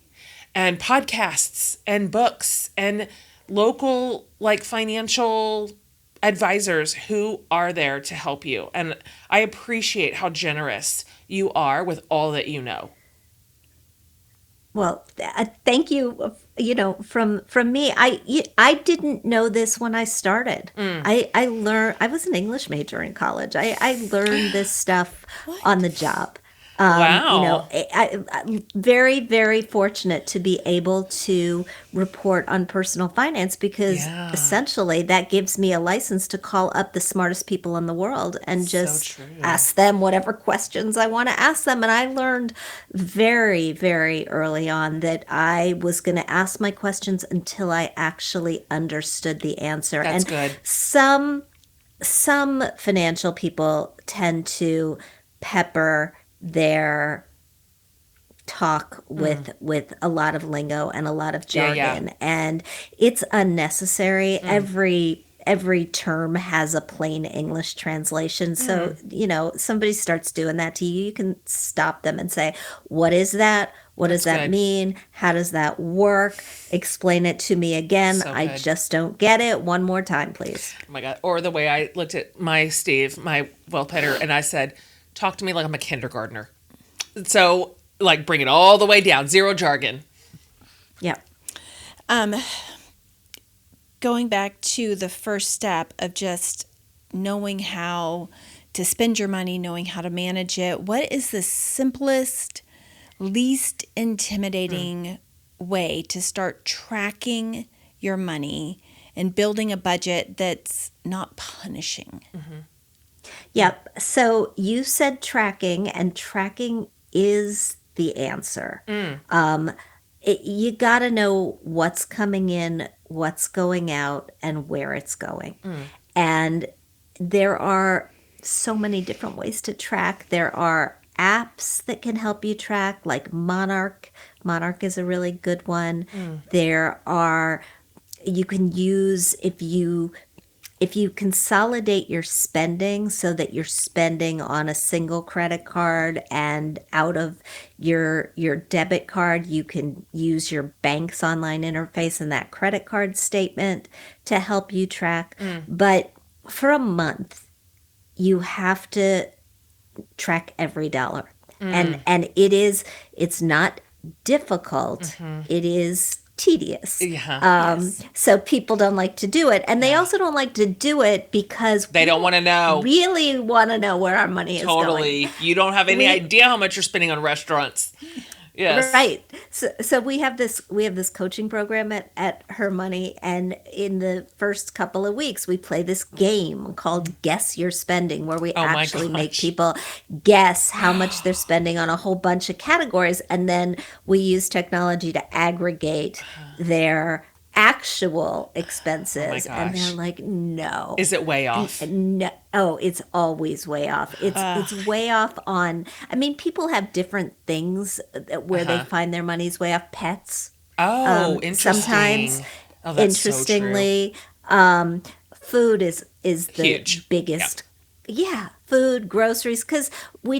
and podcasts and books and local like financial advisors who are there to help you. And I appreciate how generous you are with all that you know. Well, thank you. From me, I didn't know this when I started. I learned. I was an English major in college. I learned this stuff on the job. Wow. I'm very, very fortunate to be able to report on personal finance because essentially that gives me a license to call up the smartest people in the world and just ask them whatever questions I want to ask them. And I learned very, very early on that I was going to ask my questions until I actually understood the answer. That's and good. Some financial people tend to pepper their talk with a lot of lingo and a lot of jargon, and it's unnecessary. Every term has a plain English translation. So, somebody starts doing that to you, you can stop them and say, what is that? What does that mean? How does that work? Explain it to me again. I just don't get it. One more time, please. Oh my God. Or the way I looked at my Steve, my wealth planner, and I said, talk to me like I'm a kindergartner. So, like, bring it all the way down. Zero jargon. Yeah. Going back to the first step of just knowing how to spend your money, knowing how to manage it, what is the simplest, least intimidating way to start tracking your money and building a budget that's not punishing? Yep. So you said tracking, and tracking is the answer. You got to know what's coming in, what's going out, and where it's going. And there are so many different ways to track. There are apps that can help you track, like Monarch. Monarch is a really good one. You can use, if you consolidate your spending so that you're spending on a single credit card and out of your debit card, you can use your bank's online interface and that credit card statement to help you track. But for a month, you have to track every dollar. And it's not difficult. It is tedious. So people don't like to do it. And they also don't like to do it because they don't want to know. Really want to know where our money is going. Totally. You don't have any idea how much you're spending on restaurants. Yes. Right. So we have this coaching program at HerMoney, and in the first couple of weeks we play this game called Guess Your Spending, where we actually make people guess how much they're spending on a whole bunch of categories, and then we use technology to aggregate their actual expenses. And they're like, no. Is it way off? No. Oh, it's always way off. It's way off on, I mean, people have different things where they find their money's way off. Pets. Oh, interesting. Sometimes, interestingly, food is the huge. Biggest. Yeah, food, groceries, because we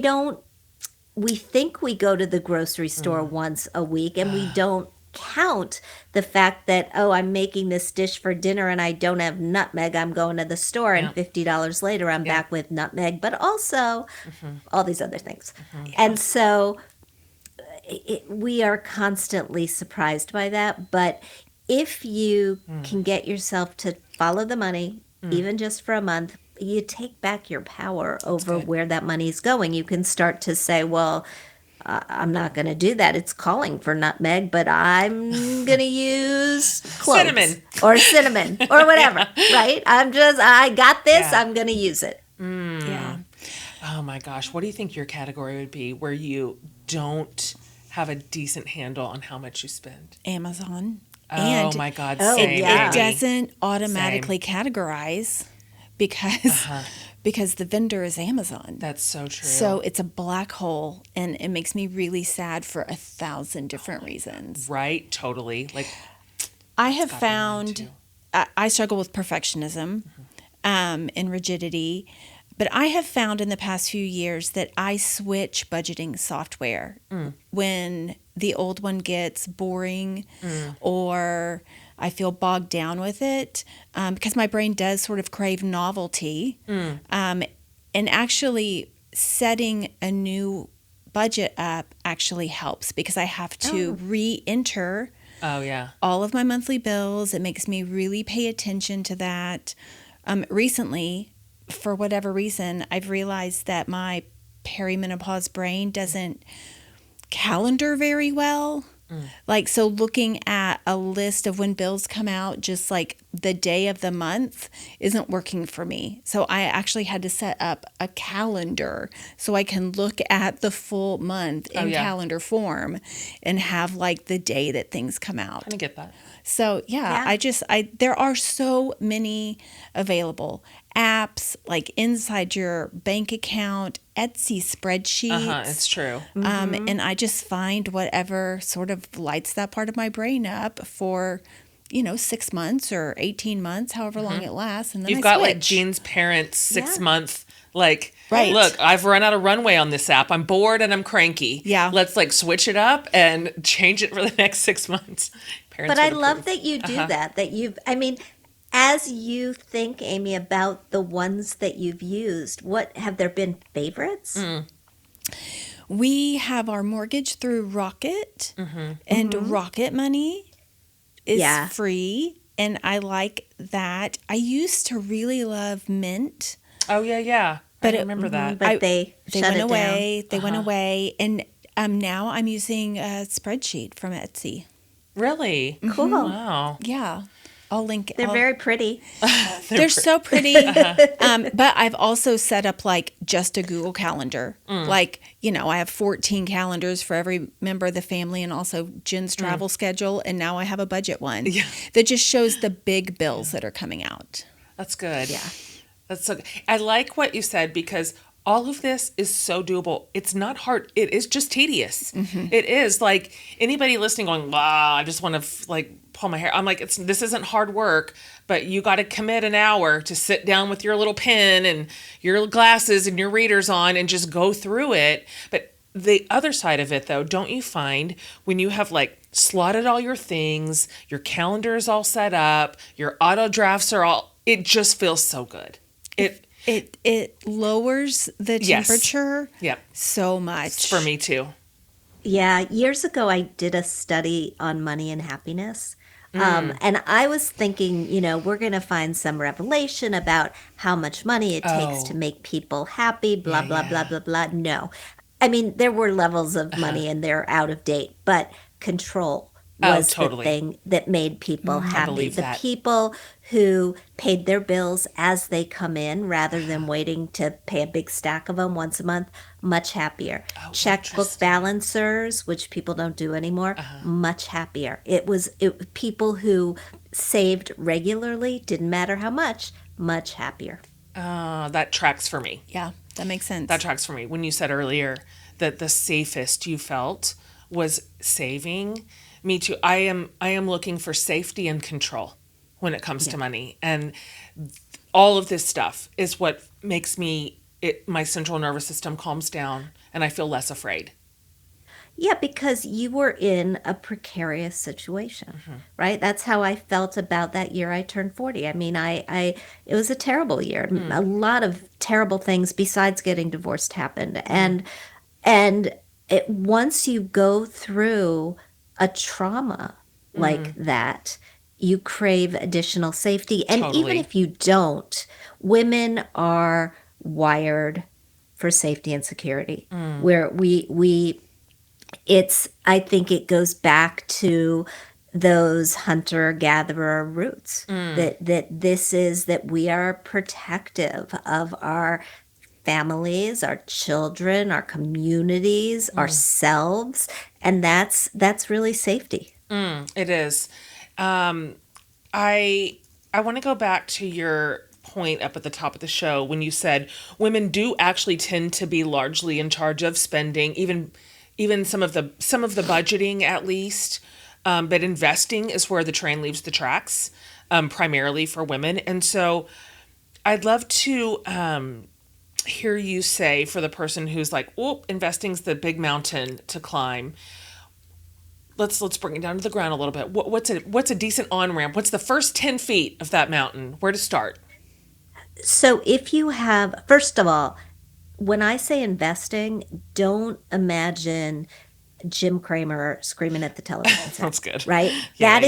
think we go to the grocery store once a week, and we don't count the fact that, I'm making this dish for dinner and I don't have nutmeg. I'm going to the store and $50 later I'm back with nutmeg, but also all these other things. And so we are constantly surprised by that. But if you can get yourself to follow the money, even just for a month, you take back your power over where that money is going. You can start to say, well, I'm not going to do that. It's calling for nutmeg, but I'm going to use cloves cinnamon or whatever, right? I got this. I'm going to use it. Yeah. Oh my gosh. What do you think your category would be where you don't have a decent handle on how much you spend? Amazon. Oh my God. Same. It doesn't automatically categorize because the vendor is Amazon. That's so true. So it's a black hole, and it makes me really sad for 1,000 different reasons. Right? Totally. Like, I have found I struggle with perfectionism. and rigidity. But I have found in the past few years that I switch budgeting software when the old one gets boring or I feel bogged down with it, because my brain does sort of crave novelty. And actually setting a new budget up actually helps because I have to re-enter all of my monthly bills. It makes me really pay attention to that. Recently, for whatever reason, I've realized that my perimenopause brain doesn't calendar very well. Like, so looking at a list of when bills come out, just like the day of the month, isn't working for me. So I actually had to set up a calendar so I can look at the full month in calendar form and have like the day that things come out. I get that. So there are so many available apps like inside your bank account, Etsy spreadsheets. It's true. And I just find whatever sort of lights that part of my brain up for, 6 months or 18 months, however long it lasts. And then You've got like Jean's parents' 6 month, like, right. Look, I've run out of runway on this app. I'm bored and I'm cranky. Yeah. Let's like switch it up and change it for the next 6 months. But I love that you do that as you think, Amy, about the ones that you've used, what have there been favorites? We have our mortgage through Rocket, and Rocket Money is free, and I like that. I used to really love Mint. Oh, yeah. But I remember that. But they went away. They went away, and now I'm using a spreadsheet from Etsy. Really? Cool. Wow. Yeah. I'll link it. They're very pretty. They're so pretty. But I've also set up like just a Google Calendar. Like, I have 14 calendars for every member of the family and also Jen's travel schedule. And now I have a budget one that just shows the big bills that are coming out. That's good. Yeah. That's so good. I like what you said because all of this is so doable. It's not hard. It is just tedious. It is like anybody listening going, wow, I just want to pull my hair. I'm like, this isn't hard work, but you got to commit an hour to sit down with your little pen and your glasses and your readers on and just go through it. But the other side of it though, don't you find when you have slotted all your things, your calendar is all set up, your auto drafts it just feels so good. It lowers the temperature so much. For me too. Yeah. Years ago, I did a study on money and happiness. And I was thinking, we're going to find some revelation about how much money it takes to make people happy, blah, blah, blah, blah, blah. No. I mean, there were levels of money and they're out of date, but control was the thing that made people happy. The people who paid their bills as they come in rather than waiting to pay a big stack of them once a month, much happier. Checkbook balancers, which people don't do anymore, much happier. It was people who saved regularly, didn't matter how much happier. That tracks for me. Yeah, that makes sense. That tracks for me. When you said earlier that the safest you felt was saving, me too. I am looking for safety and control when it comes to money. And all of this stuff is what makes my central nervous system calms down and I feel less afraid. Yeah, because you were in a precarious situation, right? That's how I felt about that year I turned 40. I mean, it was a terrible year. A lot of terrible things besides getting divorced happened. And once you go through a trauma like that, you crave additional safety. And even if you don't, women are wired for safety and security, where I think it goes back to those hunter-gatherer roots, that we are protective of our families, our children, our communities, ourselves, and that's really safety. It is. I want to go back to your point up at the top of the show when you said women do actually tend to be largely in charge of spending, even some of the budgeting at least, but investing is where the train leaves the tracks, primarily for women. And so I'd love to hear you say, for the person who's like, "Oh, investing's the big mountain to climb." Let's bring it down to the ground a little bit. What's a decent on-ramp? What's the first 10 feet of that mountain? Where to start? So if you have, first of all, when I say investing, don't imagine Jim Cramer screaming at the television set. That's good. Right? Yeah,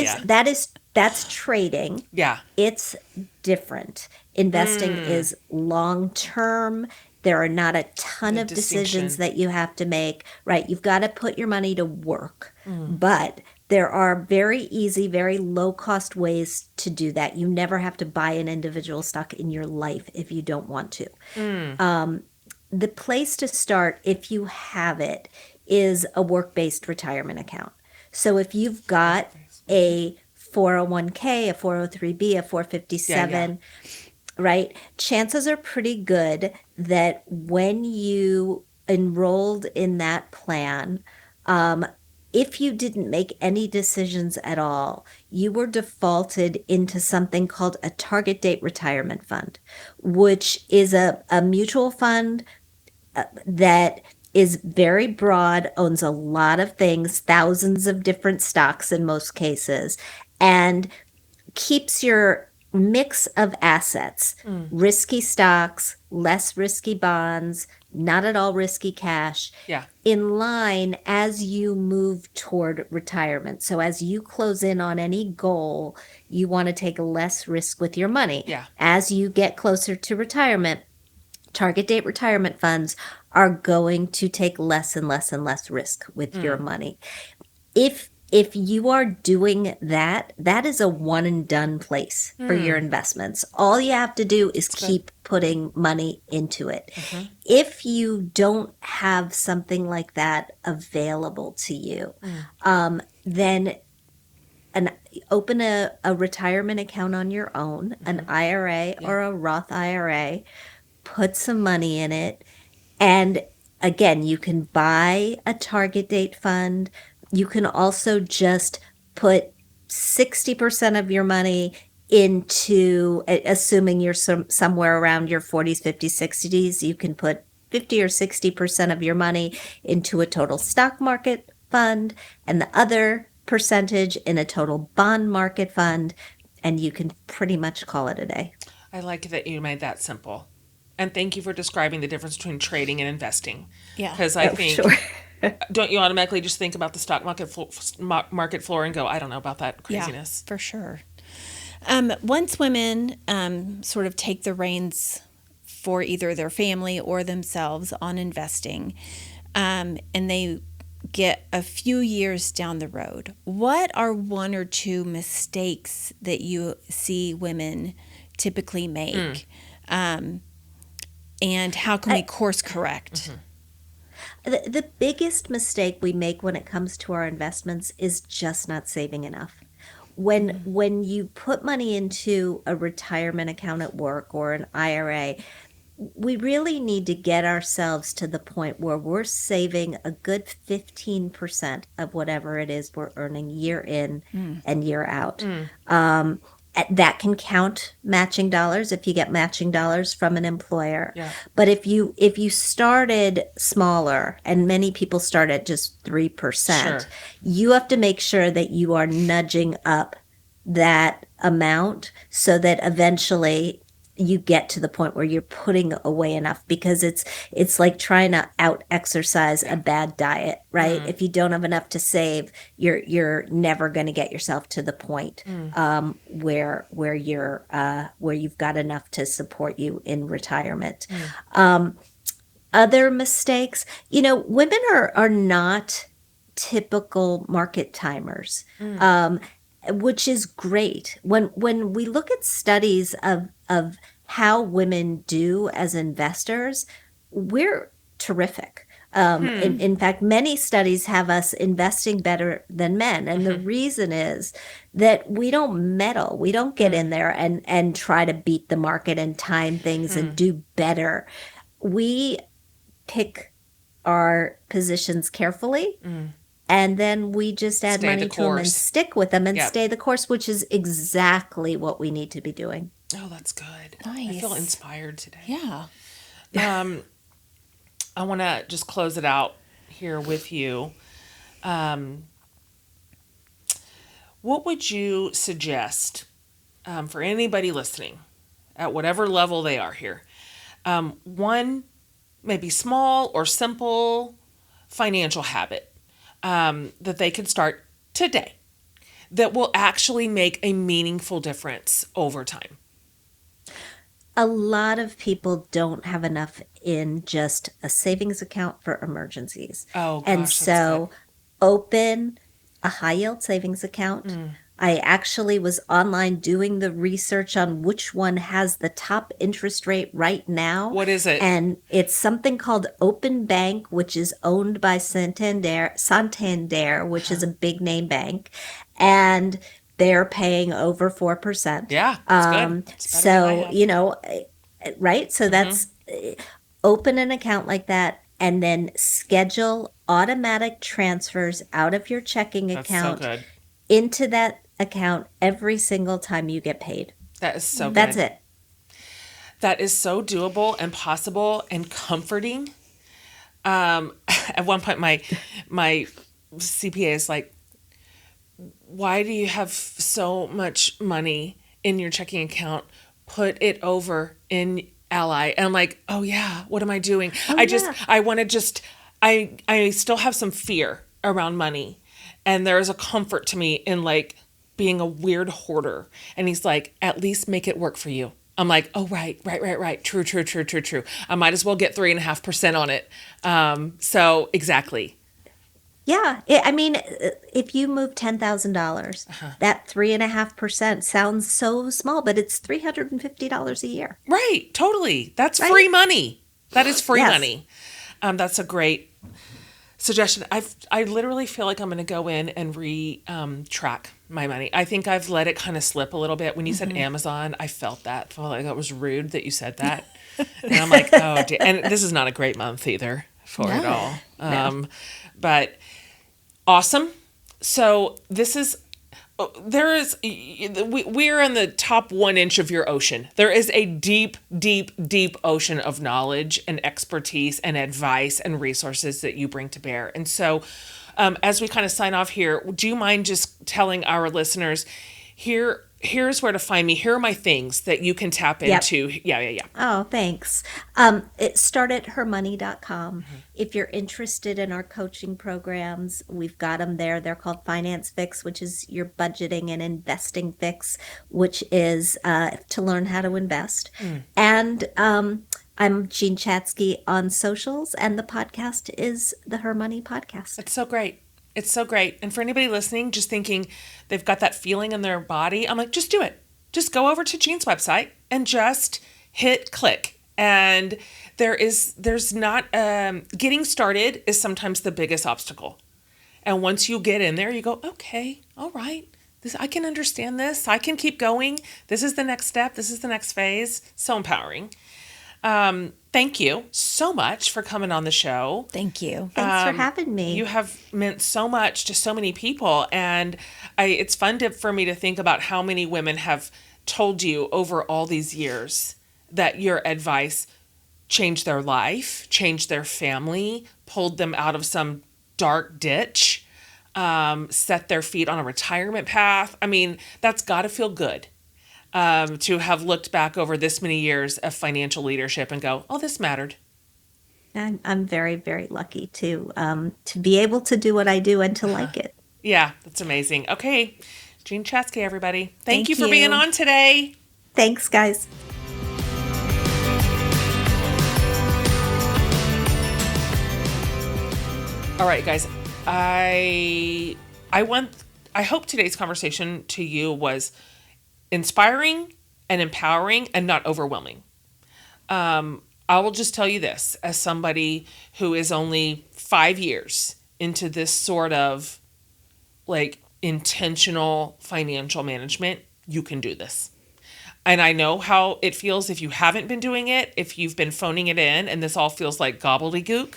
That's trading. Yeah. It's different. Investing is long term. There are not a ton of decisions that you have to make, right? You've got to put your money to work. But there are very easy, very low cost ways to do that. You never have to buy an individual stock in your life if you don't want to. The place to start, if you have it, is a work-based retirement account. So if you've got a 401k, a 403b, a 457, right? Chances are pretty good that when you enrolled in that plan, if you didn't make any decisions at all, you were defaulted into something called a target date retirement fund, which is a mutual fund that is very broad, owns a lot of things, thousands of different stocks in most cases, and keeps your mix of assets, risky stocks, less risky bonds, not at all risky cash, in line as you move toward retirement. So as you close in on any goal, you want to take less risk with your money. As you get closer to retirement, target date retirement funds are going to take less and less and less risk with your money. If you are doing that, that is a one and done place for your investments. All you have to do is keep putting money into it. If you don't have something like that available to you, then open a retirement account on your own, an IRA or a Roth IRA, put some money in it. And again, you can buy a target date fund. You can also just put 60% of your money into, assuming you're somewhere around your 40s, 50s, 60s, you can put 50 or 60% of your money into a total stock market fund and the other percentage in a total bond market fund, and you can pretty much call it a day. I like that you made that simple. And thank you for describing the difference between trading and investing. Yeah. Because I think, don't you automatically just think about the stock market floor and go, I don't know about that craziness. Yeah, for sure. Once women sort of take the reins for either their family or themselves on investing, and they get a few years down the road, what are one or two mistakes that you see women typically make? And how can we course correct? The biggest mistake we make when it comes to our investments is just not saving enough. When you put money into a retirement account at work or an IRA, we really need to get ourselves to the point where we're saving a good 15% of whatever it is we're earning year in and year out. That can count matching dollars if you get matching dollars from an employer. But if you started smaller, and many people start at just 3%, you have to make sure that you are nudging up that amount so that eventually you get to the point where you're putting away enough, because it's like trying to out exercise a bad diet, right? If you don't have enough to save, you're never going to get yourself to the point where you've got enough to support you in retirement. Other mistakes, women are not typical market timers. Which is great. When we look at studies of how women do as investors, we're terrific. In fact, many studies have us investing better than men. And the reason is that we don't meddle. We don't get in there and try to beat the market and time things and do better. We pick our positions carefully. And then we just add money to them and stick with them and stay the course, which is exactly what we need to be doing. Oh, that's good. Nice. I feel inspired today. Yeah. I want to just close it out here with you. What would you suggest for anybody listening at whatever level they are here? One maybe small or simple financial habit that they could start today that will actually make a meaningful difference over time. A lot of people don't have enough in just a savings account for emergencies. Oh, gosh, And that's so open a high yield savings account. I actually was online doing the research on which one has the top interest rate right now. What is it? And it's something called Open Bank, which is owned by Santander, which is a big name bank. And they're paying over 4%. Yeah, that's good. It's better than I So, have. you know, right? So that's open an account like that and then schedule automatic transfers out of your checking That's so account good. into that account every single time you get paid. That is so good. That's it. That is so doable and possible and comforting. At one point, my CPA is like, "Why do you have so much money in your checking account? Put it over in Ally." And I'm like, "Oh yeah, what am I doing?" I still have some fear around money, and there is a comfort to me in like being a weird hoarder. And he's like, "At least make it work for you." I'm like, "Oh, right. True. I might as well get 3.5% on it." So exactly. Yeah. I mean, if you move $10,000, that 3.5% sounds so small, but it's $350 a year. Right. Totally. That's Right? free money. That is free Yes. money. That's a great suggestion. I literally feel like I'm going to go in and track my money. I think I've let it kind of slip a little bit. When you said Amazon, I felt that. I felt like it was rude that you said that. And I'm like, oh, and this is not a great month either for it all. But awesome. So we're in the top 1 inch of your ocean. There is a deep, deep, deep ocean of knowledge and expertise and advice and resources that you bring to bear. And so as we kind of sign off here, do you mind just telling our listeners, here's where to find me. Here are my things that you can tap into. Yeah. Oh, thanks. Start at HerMoney.com. If you're interested in our coaching programs, we've got them there. They're called Finance Fix, which is your budgeting and investing fix, which is to learn how to invest. And I'm Jen Chatzky on socials, and the podcast is the HerMoney Podcast. It's so great. It's so great. And for anybody listening, just thinking they've got that feeling in their body, I'm like, just do it. Just go over to Jen's website and just hit click. And there's not, getting started is sometimes the biggest obstacle. And once you get in there, you go, okay, all right. I can understand this. I can keep going. This is the next step. This is the next phase. So empowering. Thank you so much for coming on the show. Thank you. Thanks for having me. You have meant so much to so many people. And it's fun for me to think about how many women have told you over all these years that your advice changed their life, changed their family, pulled them out of some dark ditch, set their feet on a retirement path. I mean, that's got to feel good. To have looked back over this many years of financial leadership and go, oh, this mattered. I'm very, very lucky to be able to do what I do and to like it. Yeah, that's amazing. Okay, Jen Chatzky, everybody. Thank you for you. being on today. Thanks, guys. All right, guys. I hope today's conversation to you was inspiring and empowering and not overwhelming. I will just tell you this, as somebody who is only 5 years into this sort of like intentional financial management, you can do this. And I know how it feels if you haven't been doing it, if you've been phoning it in and this all feels like gobbledygook.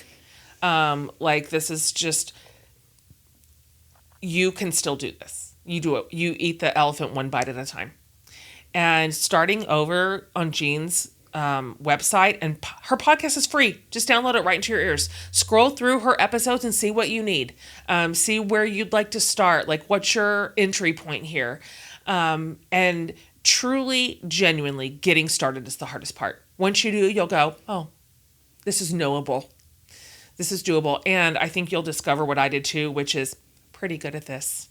Like this is just, you can still do this. You do it. You eat the elephant one bite at a time. and starting over on Jean's website, and her podcast is free. Just download it right into your ears. Scroll through her episodes and see what you need. See where you'd like to start. Like, what's your entry point here? And truly, genuinely, getting started is the hardest part. Once you do, you'll go, oh, this is knowable. This is doable. And I think you'll discover what I did too, which is pretty good at this.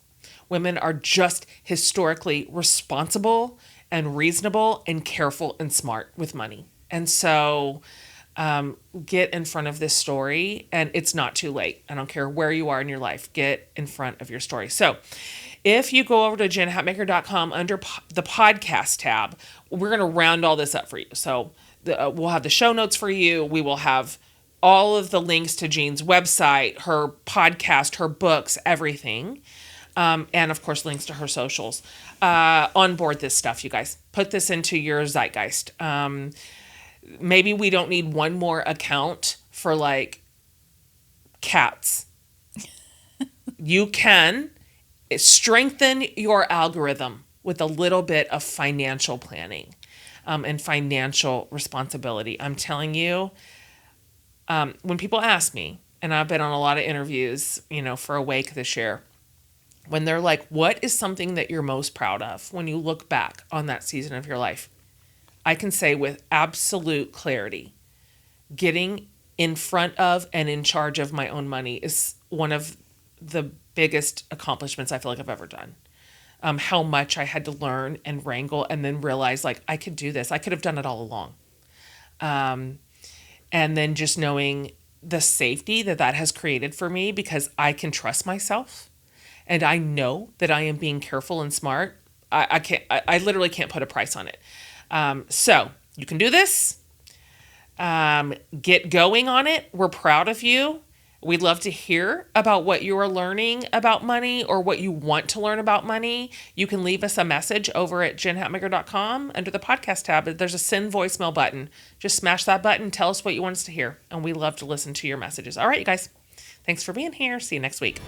Women are just historically responsible and reasonable and careful and smart with money. And so get in front of this story, and it's not too late. I don't care where you are in your life. Get in front of your story. So if you go over to jenhatmaker.com under the podcast tab, we're going to round all this up for you. So we'll have the show notes for you. We will have all of the links to Jean's website, her podcast, her books, everything. And of course, links to her socials. Onboard this stuff, you guys. Put this into your zeitgeist. Maybe we don't need one more account for like cats. You can strengthen your algorithm with a little bit of financial planning and financial responsibility. I'm telling you, when people ask me, and I've been on a lot of interviews, for Awake this year, when they're like, what is something that you're most proud of when you look back on that season of your life? I can say with absolute clarity, getting in front of and in charge of my own money is one of the biggest accomplishments I feel like I've ever done. How much I had to learn and wrangle and then realize like I could do this. I could have done it all along. And then just knowing the safety that has created for me because I can trust myself and I know that I am being careful and smart. I literally can't put a price on it. So you can do this. Get going on it. We're proud of you. We'd love to hear about what you are learning about money or what you want to learn about money. You can leave us a message over at jenhatmaker.com under the podcast tab. There's a send voicemail button. Just smash that button. Tell us what you want us to hear. And we love to listen to your messages. All right, you guys. Thanks for being here. See you next week.